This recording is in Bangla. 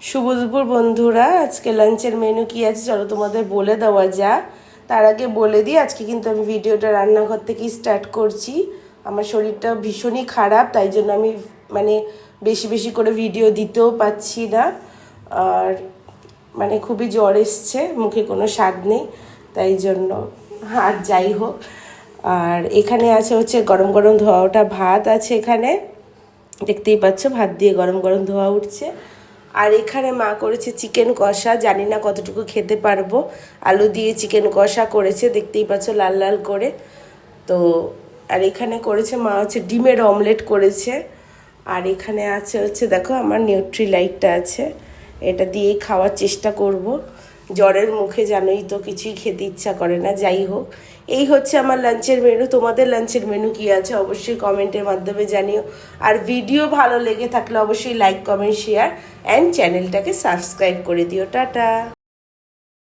শুভ দুপুর বন্ধুরা। আজকে লাঞ্চের মেনু কি আছে চলো তোমাদের বলে দেওয়া যাক। তার আগে বলে দিই, আজকে কিন্তু আমি ভিডিওটা রান্নাঘর থেকেই স্টার্ট করছি। আমার শরীরটা ভীষণই খারাপ, তাই জন্য আমি মানে বেশি বেশি করে ভিডিও দিতেও পাচ্ছি না। আর মানে খুবই জ্বর এসছে, মুখে কোনো স্বাদ নেই, তাই জন্য। আর যাই হোক, আর এখানে আছে হচ্ছে গরম গরম ধোয়া ওঠা ভাত আছে, এখানে দেখতেই পাচ্ছ ভাত দিয়ে গরম গরম ধোয়া উঠছে। আর এখানে মা করেছে চিকেন কষা, জানি না কতটুকু খেতে পারবো। আলু দিয়ে চিকেন কষা করেছে, দেখতেই পাচ্ছ লাল লাল করে। তো আর এখানে করেছে মা হচ্ছে ডিমের অমলেট করেছে। আর এখানে আছে হচ্ছে দেখো আমার নিউট্রিলাইটটা আছে, এটা দিয়েই খাওয়ার চেষ্টা করব। জ্বরের মুখে জানোই তো কিছুই খেতে ইচ্ছা করে না। যাই হোক, এই হচ্ছে আমার লাঞ্চের মেনু। তোমাদের লাঞ্চের মেনু কি আছে অবশ্যই কমেন্টের মাধ্যমে জানিও। আর ভিডিও ভালো লেগে থাকলে অবশ্যই লাইক কমেন্ট শেয়ার অ্যান্ড চ্যানেলটাকে সাবস্ক্রাইব করে দিও। টাটা।